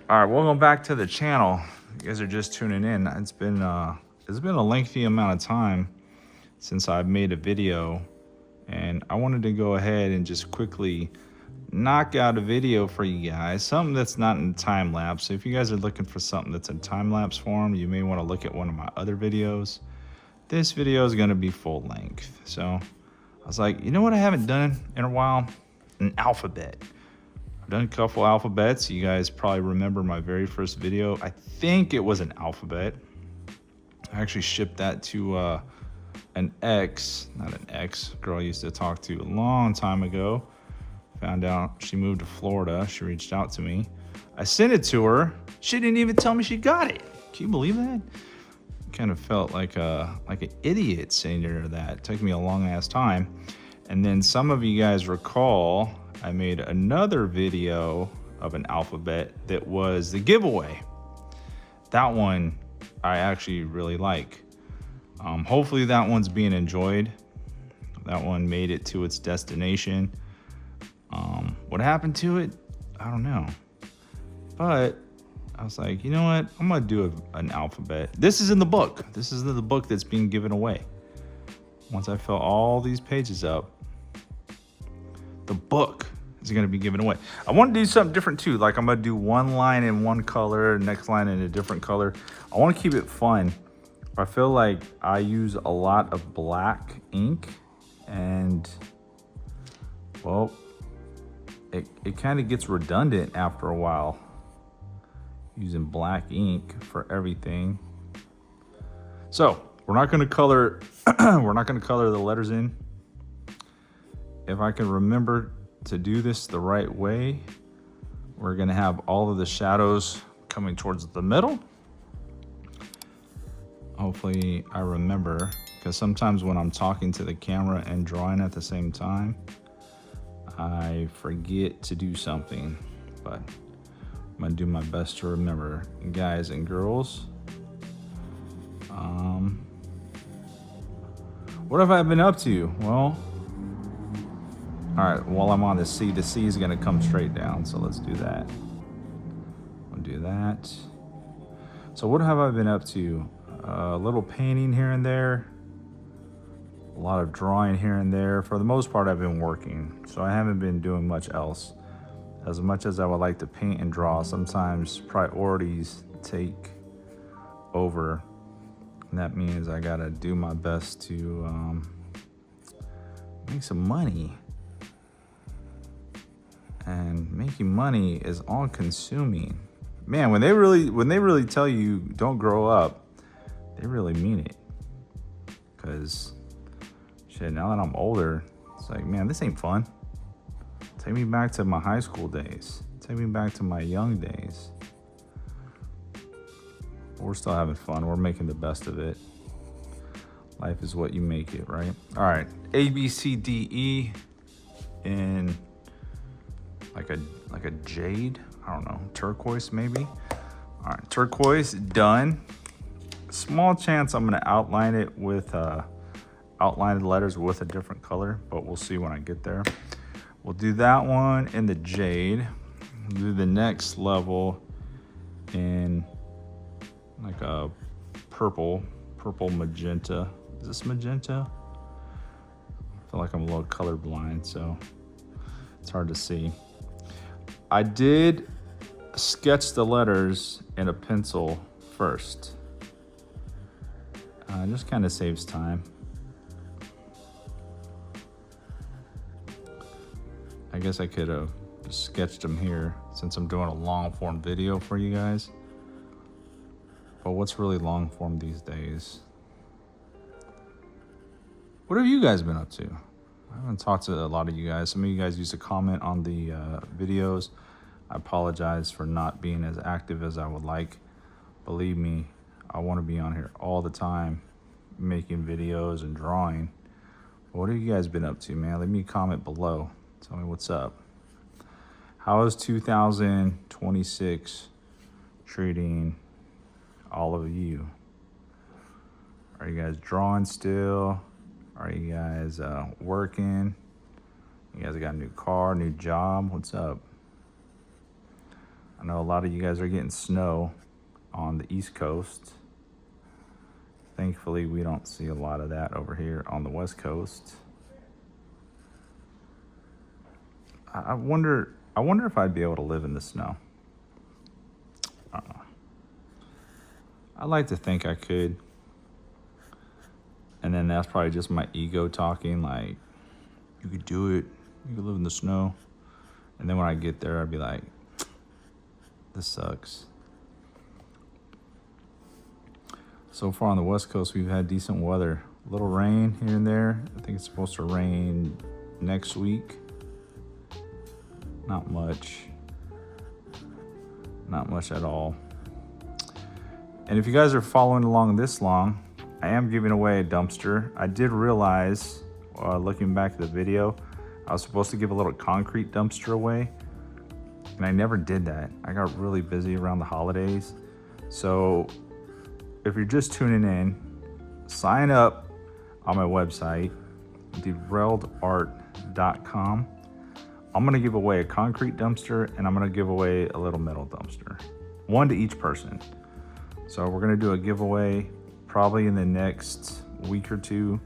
All right, welcome back to the channel. You guys are just tuning in. It's been a lengthy amount of time since I've made a video, and I wanted to go ahead and just quickly knock out a video for you guys, something that's not in time lapse. So if you guys are looking for something that's in time lapse form, you may want to look at one of my other videos. This video is going to be full length. So I was like, you know what I haven't done in a while? An alphabet. Done a couple alphabets. You guys probably remember my very first video. I think it was an alphabet. I actually shipped that to an girl I used to talk to a long time ago. Found out she moved to Florida. She reached out to me. I sent it to her. She didn't even tell me she got it. Can you believe that? Kind of felt like an idiot saying to her that. It took me a long ass time. And then some of you guys recall I made another video of an alphabet that was the giveaway. That one I actually really like. Hopefully that one's being enjoyed. That one made it to its destination. What happened to it? I don't know. But I was like, you know what? I'm gonna do an alphabet. This is in the book. This is the book that's being given away. Once I fill all these pages up, the book is going to be given away. I want to do something different too. Like I'm going to do one line in one color, next line in a different color. I want to keep it fun. I feel like I use a lot of black ink and, well, it kind of gets redundant after a while using black ink for everything. So we're not going to color, the letters in. If I can remember to do this the right way, we're gonna have all of the shadows coming towards the middle. Hopefully I remember, because sometimes when I'm talking to the camera and drawing at the same time, I forget to do something, but I'm gonna do my best to remember. Guys and girls, what have I been up to? Well, all right, while I'm on the C is gonna come straight down, so let's do that. We'll do that. So what have I been up to? A little painting here and there, a lot of drawing here and there. For the most part, I've been working, so I haven't been doing much else. As much as I would like to paint and draw, sometimes priorities take over, and that means I gotta do my best to make some money. And making money is all consuming. Man, when they really tell you don't grow up, they really mean it. Cause shit, now that I'm older, it's like, man, this ain't fun. Take me back to my high school days. Take me back to my young days. We're still having fun. We're making the best of it. Life is what you make it, right? All right, A, B, C, D, E in like a jade, I don't know, turquoise maybe. All right, turquoise done. Small chance I'm gonna outline it with outline the letters with a different color, but we'll see when I get there. We'll do that one in the jade. We'll do the next level in like a purple magenta. Is this magenta? I feel like I'm a little colorblind, so it's hard to see. I did sketch the letters in a pencil first. Just kind of saves time. I guess I could have sketched them here since I'm doing a long form video for you guys. But what's really long form these days? What have you guys been up to? I haven't talked to a lot of you guys. Some of you guys used to comment on the videos. I apologize for not being as active as I would like. Believe me, I want to be on here all the time, making videos and drawing. What have you guys been up to, man? Leave me a comment below. Tell me what's up. How is 2026 treating all of you? Are you guys drawing still? Are you guys working? You guys got a new car, new job? What's up? I know a lot of you guys are getting snow on the East Coast. Thankfully, we don't see a lot of that over here on the West Coast. I wonder if I'd be able to live in the snow. I don't know. I like to think I could. And then that's probably just my ego talking, like, you could do it. You could live in the snow. And then when I get there, I'd be like, this sucks. So far on the West Coast, we've had decent weather. A little rain here and there. I think it's supposed to rain next week. Not much. Not much at all. And if you guys are following along this long, I am giving away a dumpster. I did realize, looking back at the video, I was supposed to give a little concrete dumpster away, and I never did that. I got really busy around the holidays. So if you're just tuning in, sign up on my website, derailedart.com. I'm gonna give away a concrete dumpster, and I'm gonna give away a little metal dumpster. One to each person. So we're gonna do a giveaway probably in the next week or two.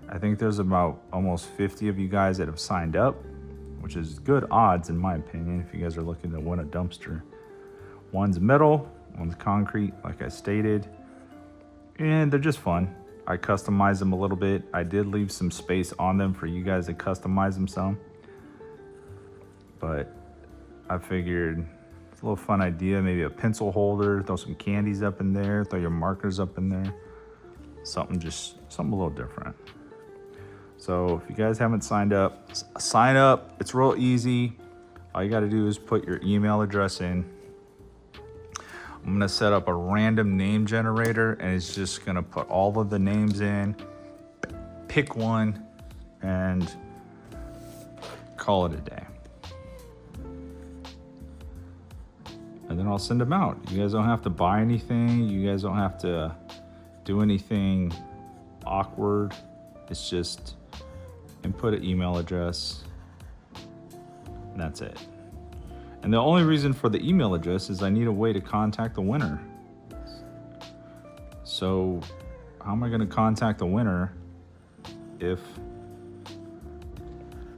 I think there's about almost 50 of you guys that have signed up, which is good odds in my opinion if you guys are looking to win a dumpster. One's metal, one's concrete, like I stated, and they're just fun. I customize them a little bit. I did leave some space on them for you guys to customize them some, but I figured it's a little fun idea, maybe a pencil holder, throw some candies up in there, throw your markers up in there. Something a little different. So if you guys haven't signed up, sign up. It's real easy. All you gotta do is put your email address in. I'm gonna set up a random name generator, and it's just gonna put all of the names in, pick one, and call it a day. And then I'll send them out. You guys don't have to buy anything. You guys don't have to do anything awkward. It's just input an email address, and that's it. And the only reason for the email address is I need a way to contact the winner. So how am I gonna contact the winner if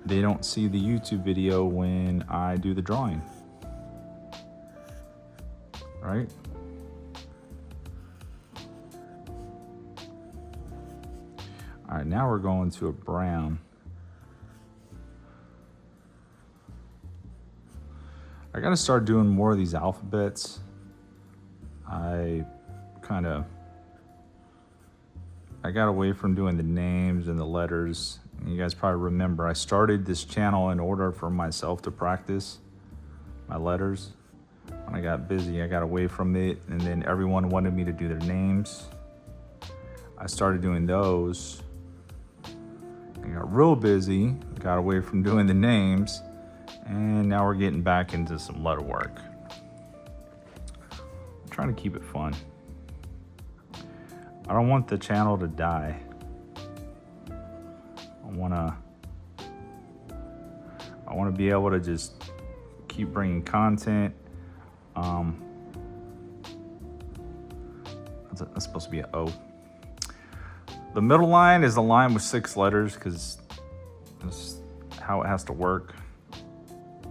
they don't see the YouTube video when I do the drawing? Right? All right, now we're going to a brown. I gotta start doing more of these alphabets. I got away from doing the names and the letters. You guys probably remember I started this channel in order for myself to practice my letters. When I got busy, I got away from it, and then everyone wanted me to do their names. I started doing those. I got real busy, got away from doing the names, and now we're getting back into some letter work. I'm trying to keep it fun. I don't want the channel to die. I wanna be able to just keep bringing content. That's supposed to be an O. The middle line is a line with 6 letters because that's how it has to work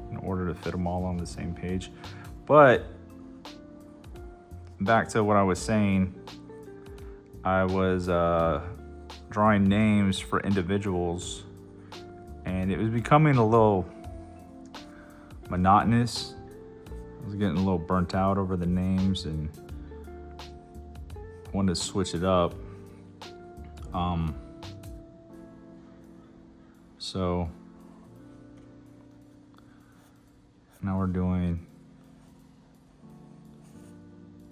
in order to fit them all on the same page. But back to what I was saying, I was drawing names for individuals, and it was becoming a little monotonous. I was getting a little burnt out over the names and wanted to switch it up. So now we're doing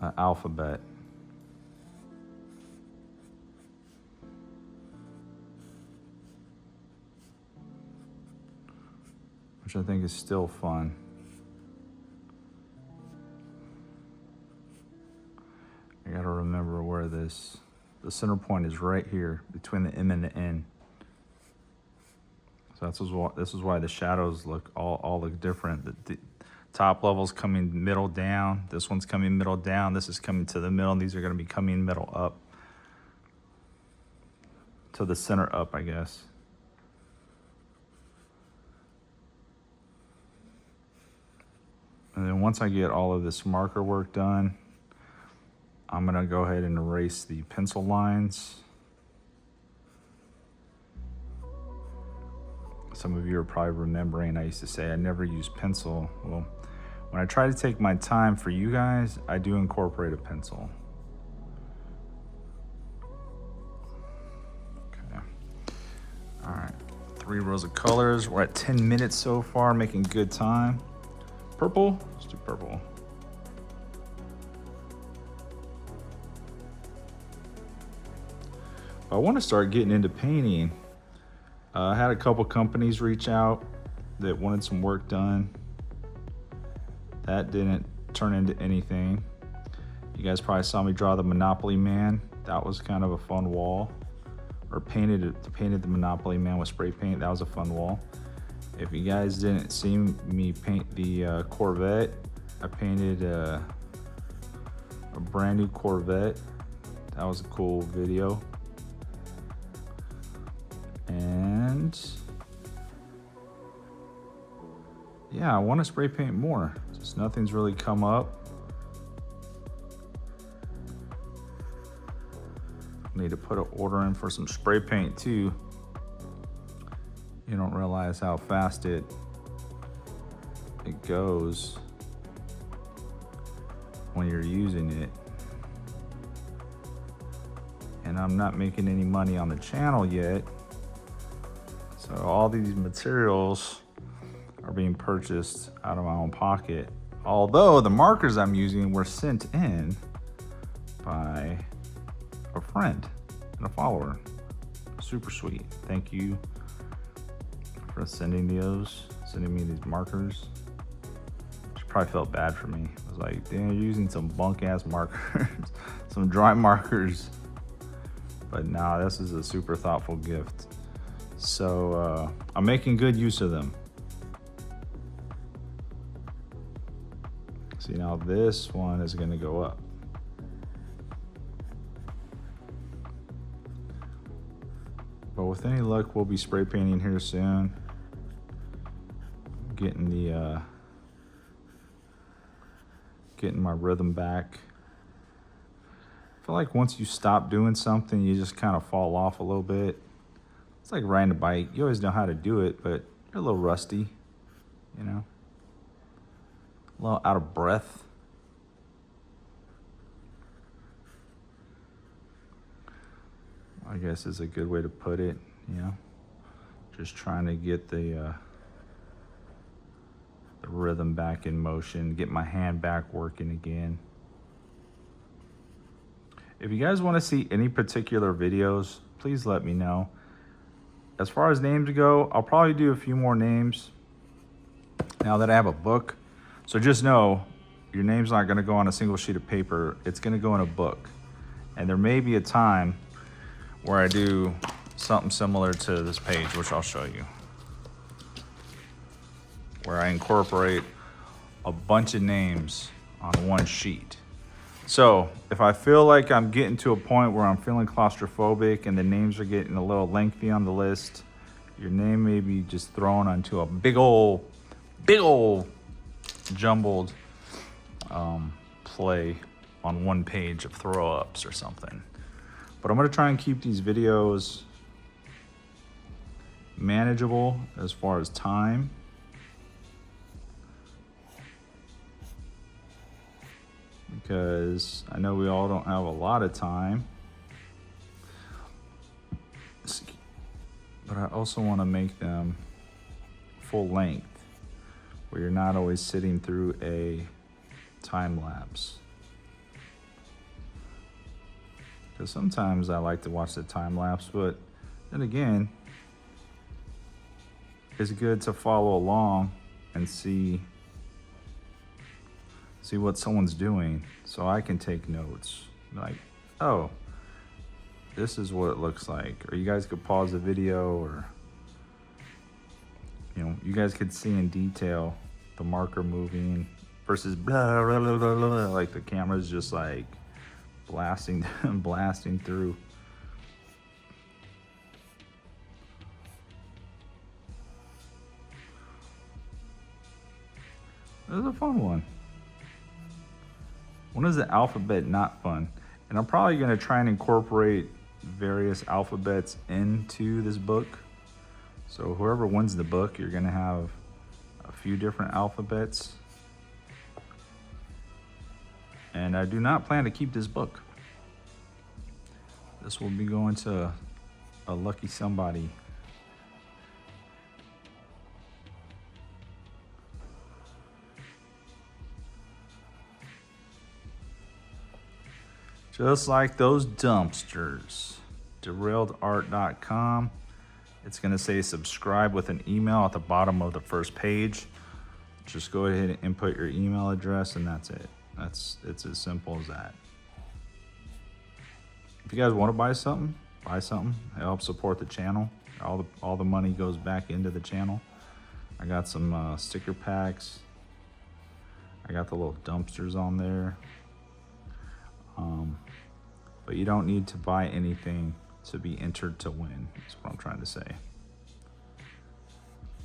an alphabet. Which I think is still fun. I gotta remember where the center point is right here between the M and the N. So this is why the shadows all look different. To Top level's coming middle down. This one's coming middle down. This is coming to the middle. And these are going to be coming middle up. To the center up, I guess. And then once I get all of this marker work done, I'm going to go ahead and erase the pencil lines. Some of you are probably remembering I used to say I never use pencil. Well, when I try to take my time for you guys, I do incorporate a pencil. Okay. All right. 3 rows of colors. We're at 10 minutes so far, making good time. Purple. Let's do purple. I want to start getting into painting. I had a couple companies reach out that wanted some work done. That didn't turn into anything. You guys probably saw me draw the Monopoly Man. That was kind of a fun wall. Or painted the Monopoly Man with spray paint. That was a fun wall. If you guys didn't see me paint the Corvette, I painted a brand new Corvette. That was a cool video. And yeah, I want to spray paint more. Just nothing's really come up. Need to put an order in for some spray paint too. You don't realize how fast it goes when you're using it. And I'm not making any money on the channel yet. So all these materials are being purchased out of my own pocket. Although the markers I'm using were sent in by a friend and a follower. Super sweet. Thank you for sending me these markers. She probably felt bad for me. I was like, damn, you're using some bunk ass markers, some dry markers. But nah, this is a super thoughtful gift. So I'm making good use of them. See, now this one is gonna go up. But with any luck, we'll be spray painting here soon. Getting my rhythm back. I feel like once you stop doing something, you just kind of fall off a little bit. It's like riding a bike. You always know how to do it, but you're a little rusty, you know? A little out of breath. I guess is a good way to put it, you know? Just trying to get the rhythm back in motion, get my hand back working again. If you guys want to see any particular videos, please let me know. As far as names go, I'll probably do a few more names now that I have a book. So just know, your name's not going to go on a single sheet of paper. It's going to go in a book. And there may be a time where I do something similar to this page, which I'll show you, where I incorporate a bunch of names on one sheet. So if I feel like I'm getting to a point where I'm feeling claustrophobic and the names are getting a little lengthy on the list, your name may be just thrown onto a big old jumbled play on one page of throw-ups or something. But I'm gonna try and keep these videos manageable as far as time. Because I know we all don't have a lot of time. But I also want to make them full length, where you're not always sitting through a time lapse. Because sometimes I like to watch the time lapse, but then again, it's good to follow along and see what someone's doing, so I can take notes. Like, oh, this is what it looks like. Or you guys could pause the video, or you guys could see in detail the marker moving versus blah, blah, blah, blah, blah, like the camera's just like blasting blasting through. This is a fun one. When is the alphabet not fun? And I'm probably gonna try and incorporate various alphabets into this book. So whoever wins the book, you're gonna have a few different alphabets. And I do not plan to keep this book. This will be going to a lucky somebody. Just like those dumpsters. derailedart.com. It's gonna say subscribe with an email at the bottom of the first page. Just go ahead and input your email address and that's it. It's as simple as that. If you guys want to buy something, buy something. It helps support the channel. All the money goes back into the channel. I got some sticker packs. I got the little dumpsters on there. But you don't need to buy anything to be entered to win. That's what I'm trying to say.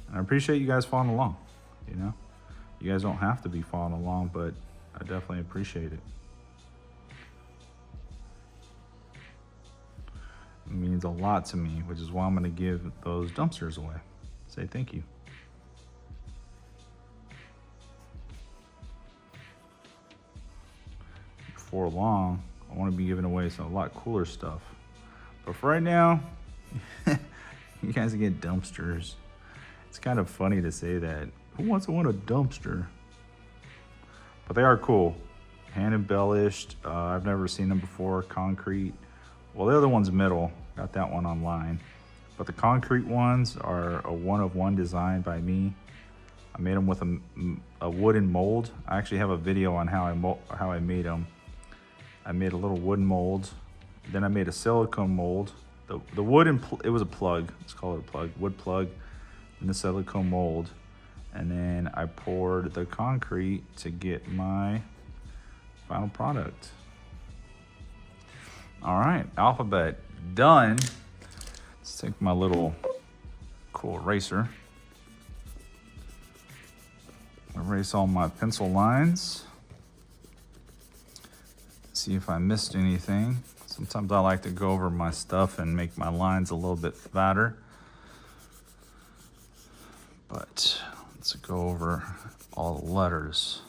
And I appreciate you guys following along. You know, you guys don't have to be following along, but I definitely appreciate it. It means a lot to me, which is why I'm going to give those dumpsters away. Say thank you. Before long, I want to be giving away a lot cooler stuff. But for right now, you guys get dumpsters. It's kind of funny to say that. Who wants to win a dumpster? But they are cool. Hand embellished. I've never seen them before. Concrete. Well, the other one's metal. Got that one online. But the concrete ones are a one-of-one design by me. I made them with a wooden mold. I actually have a video on how I made them. I made a little wooden mold. Then I made a silicone mold. The wooden, it was a plug. Let's call it a plug. Wood plug in the silicone mold. And then I poured the concrete to get my final product. All right, alphabet done. Let's take my little cool eraser. Erase all my pencil lines. See if I missed anything. Sometimes I like to go over my stuff and make my lines a little bit fatter. But let's go over all the letters.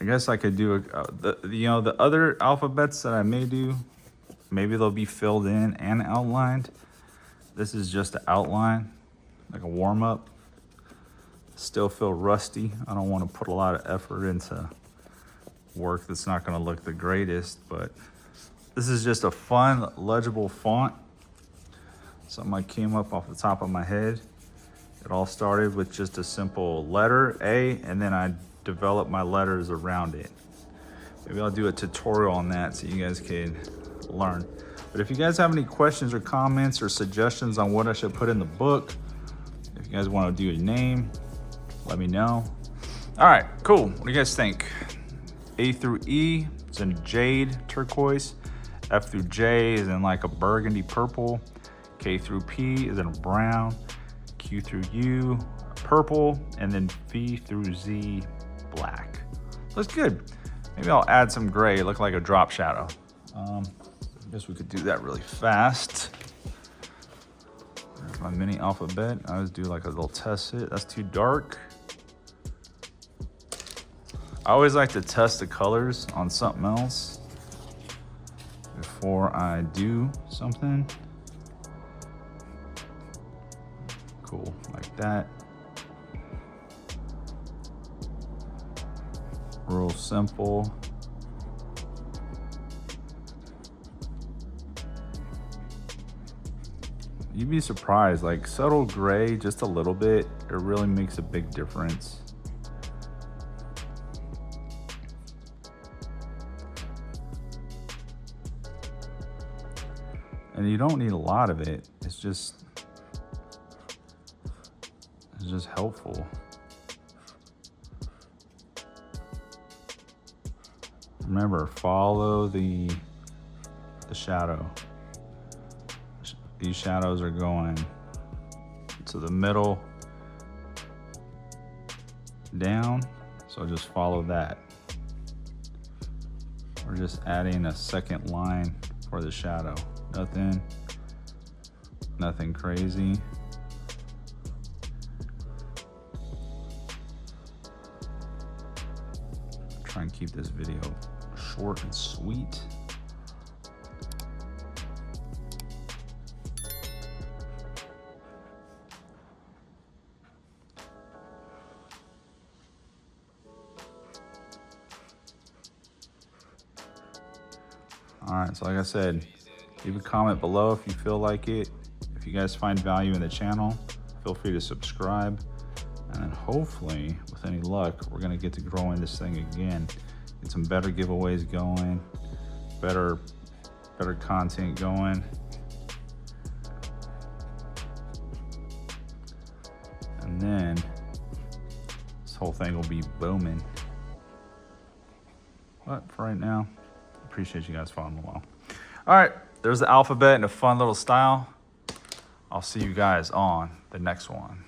I guess I could do the other alphabets that I may do. Maybe they'll be filled in and outlined. This is just an outline, like a warm up. Still feel rusty. I don't want to put a lot of effort into work that's not going to look the greatest, but this is just a fun, legible font. Something I came up off the top of my head. It all started with just a simple letter, A, and then I developed my letters around it. Maybe I'll do a tutorial on that so you guys can learn. But if you guys have any questions or comments or suggestions on what I should put in the book, if you guys want to do a name, let me know. All right, cool. What do you guys think? A through E is in jade turquoise. F through J is in like a burgundy purple. K through P is in a brown. Q through U, purple. And then V through Z, black. Looks good. Maybe I'll add some gray, look like a drop shadow. I guess we could do that really fast. There's my mini alphabet. I always do like a little test it. That's too dark. I always like to test the colors on something else before I do something. Cool, like that. Real simple. You'd be surprised, like subtle gray, just a little bit, it really makes a big difference. And you don't need a lot of it. It's just is just helpful. Remember, follow the shadow. These shadows are going to the middle, down, so just follow that. We're just adding a second line for the shadow. Nothing crazy. Try and keep this video short and sweet. All right, so like I said, leave a comment below if you feel like it. If you guys find value in the channel, feel free to subscribe. And then hopefully, with any luck, we're gonna get to growing this thing again. Get some better giveaways going, better content going. And then this whole thing will be booming. But for right now, appreciate you guys following along. All right, there's the alphabet in a fun little style. I'll see you guys on the next one.